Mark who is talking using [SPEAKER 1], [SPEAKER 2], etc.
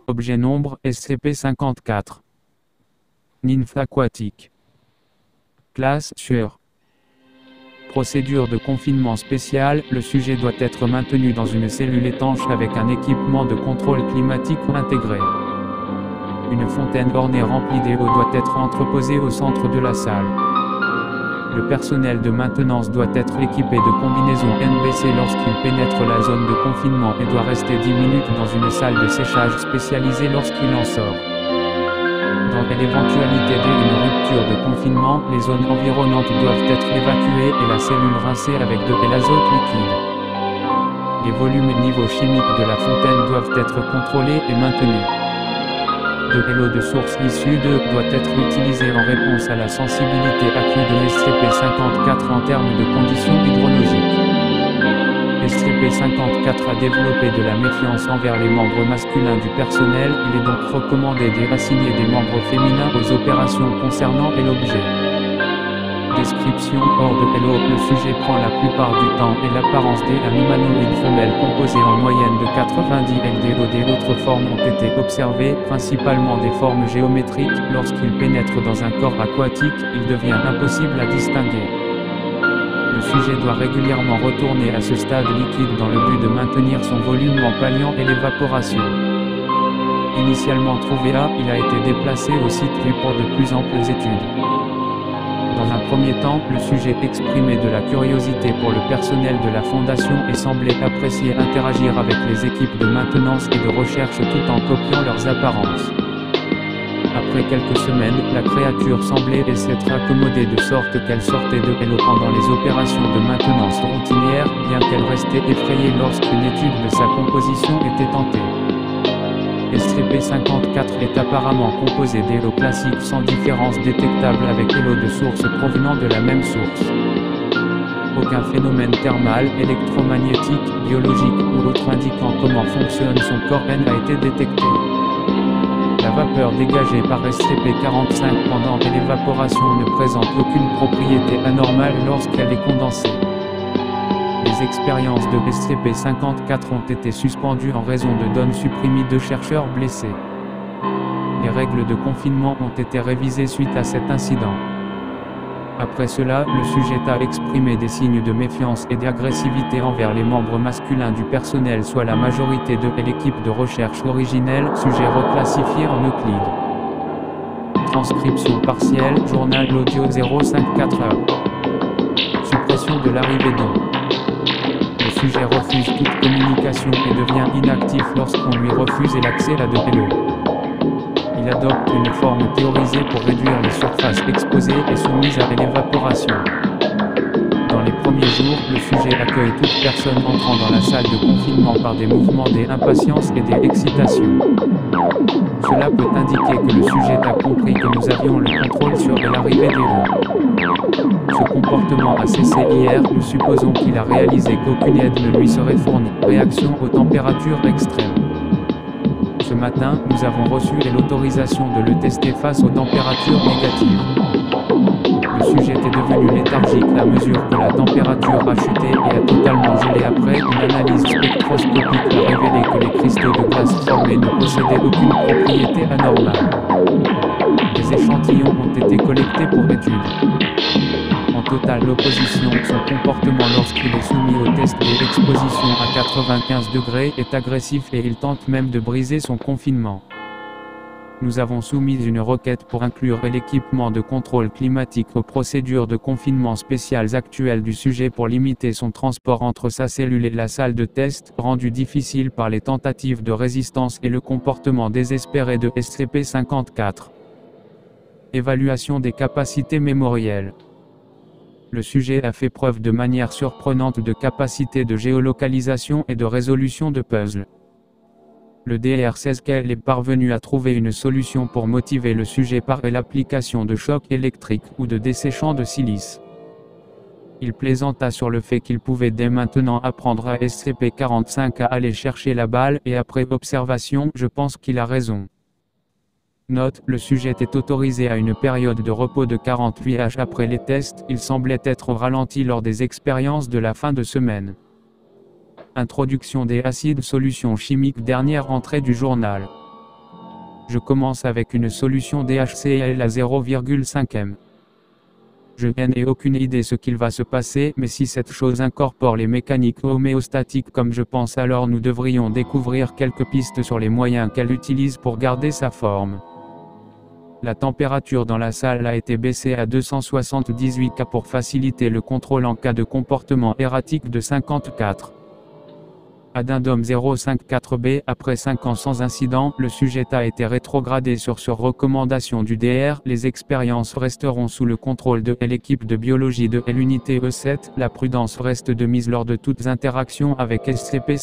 [SPEAKER 1] Objet nombre SCP-54. Nymphe aquatique. Classe sûre. Procédure de confinement spécial, le sujet doit être maintenu dans une cellule étanche avec un équipement de contrôle climatique intégré. Une fontaine ornée remplie d'eau doit être entreposée au centre de la salle. Le personnel de maintenance doit être équipé de combinaisons NBC lorsqu'il pénètre la zone de confinement et doit rester 10 minutes dans une salle de séchage spécialisée lorsqu'il en sort. Dans l'éventualité d'une rupture de confinement, les zones environnantes doivent être évacuées et la cellule rincée avec de l'azote liquide. Les volumes et niveaux chimiques de la fontaine doivent être contrôlés et maintenus. De l'eau de source issue de doit être utilisée en réponse à la sensibilité accrue de SCP-54 en termes de conditions hydrologiques. SCP-54 a développé de la méfiance envers les membres masculins du personnel, il est donc recommandé d'assigner des membres féminins aux opérations concernant l'objet. Description: hors de l'eau, le sujet prend la plupart du temps et l'apparence d'un humanoïde femelle composé en moyenne de 90 LDO. D'autres formes ont été observées, principalement des formes géométriques. Lorsqu'il pénètre dans un corps aquatique, il devient impossible à distinguer. Le sujet doit régulièrement retourner à ce stade liquide dans le but de maintenir son volume en palliant l'évaporation. Initialement trouvé à, il a été déplacé au site vu pour de plus amples études. Dans un premier temps, le sujet exprimait de la curiosité pour le personnel de la Fondation et semblait apprécier interagir avec les équipes de maintenance et de recherche tout en copiant leurs apparences. Après quelques semaines, la créature semblait s'être accommodée de sorte qu'elle sortait de l'eau pendant les opérations de maintenance routinières, bien qu'elle restait effrayée lorsqu'une étude de sa composition était tentée. SCP-54 est apparemment composé d'eau classique sans différence détectable avec l'eau de source provenant de la même source. Aucun phénomène thermal, électromagnétique, biologique ou autre indiquant comment fonctionne son corps n'a été détecté. La vapeur dégagée par SCP-45 pendant l'évaporation ne présente aucune propriété anormale lorsqu'elle est condensée. Les expériences de SCP-54 ont été suspendues en raison de données supprimées de chercheurs blessés. Les règles de confinement ont été révisées suite à cet incident. Après cela, le sujet a exprimé des signes de méfiance et d'agressivité envers les membres masculins du personnel, soit la majorité de l'équipe de recherche originelle, sujet reclassifié en Euclide. Transcription partielle, journal audio 054A. Suppression de l'arrivée d'eau. Le sujet refuse toute communication et devient inactif lorsqu'on lui refuse l'accès à de l'eau. Il adopte une forme théorisée pour réduire les surfaces exposées et soumises à l'évaporation. Dans les premiers jours, le sujet accueille toute personne entrant dans la salle de confinement par des mouvements d'impatience et d'excitation. Cela peut indiquer que le sujet a compris que nous avions le contrôle sur l'arrivée des eaux. Ce comportement a cessé hier, nous supposons qu'il a réalisé qu'aucune aide ne lui serait fournie. Réaction aux températures extrêmes. Ce matin, nous avons reçu l'autorisation de le tester face aux températures négatives. Le sujet est devenu léthargique à mesure que la température a chuté et a totalement gelé. Après une analyse spectroscopique a révélé que les cristaux de glace formés ne possédaient aucune propriété anormale. Des échantillons ont été collectés pour étude. En totale opposition, son comportement lorsqu'il est soumis au test et l'exposition à 95 degrés est agressif et il tente même de briser son confinement. Nous avons soumis une requête pour inclure l'équipement de contrôle climatique aux procédures de confinement spéciales actuelles du sujet pour limiter son transport entre sa cellule et la salle de test, rendu difficile par les tentatives de résistance et le comportement désespéré de SCP-54. Évaluation des capacités mémorielles. Le sujet a fait preuve de manière surprenante de capacité de géolocalisation et de résolution de puzzles. Le DR16 qu'elle est parvenue à trouver une solution pour motiver le sujet par l'application de chocs électriques ou de desséchants de silice. Il plaisanta sur le fait qu'il pouvait dès maintenant apprendre à SCP-45 à aller chercher la balle et après observation, je pense qu'il a raison. Note, le sujet est autorisé à une période de repos de 48 h après les tests, il semblait être au ralenti lors des expériences de la fin de semaine. Introduction des acides solutions chimiques. Dernière entrée du journal. Je commence avec une solution DHCl à 0,5 m. Je n'ai aucune idée ce qu'il va se passer, mais si cette chose incorpore les mécaniques homéostatiques comme je pense, alors nous devrions découvrir quelques pistes sur les moyens qu'elle utilise pour garder sa forme. La température dans la salle a été baissée à 278 K pour faciliter le contrôle en cas de comportement erratique de 54. Addendum 054B. Après 5 ans sans incident, le sujet a été rétrogradé sur recommandation du DR. Les expériences resteront sous le contrôle de l'équipe de biologie de l'unité E7. La prudence reste de mise lors de toutes interactions avec SCP.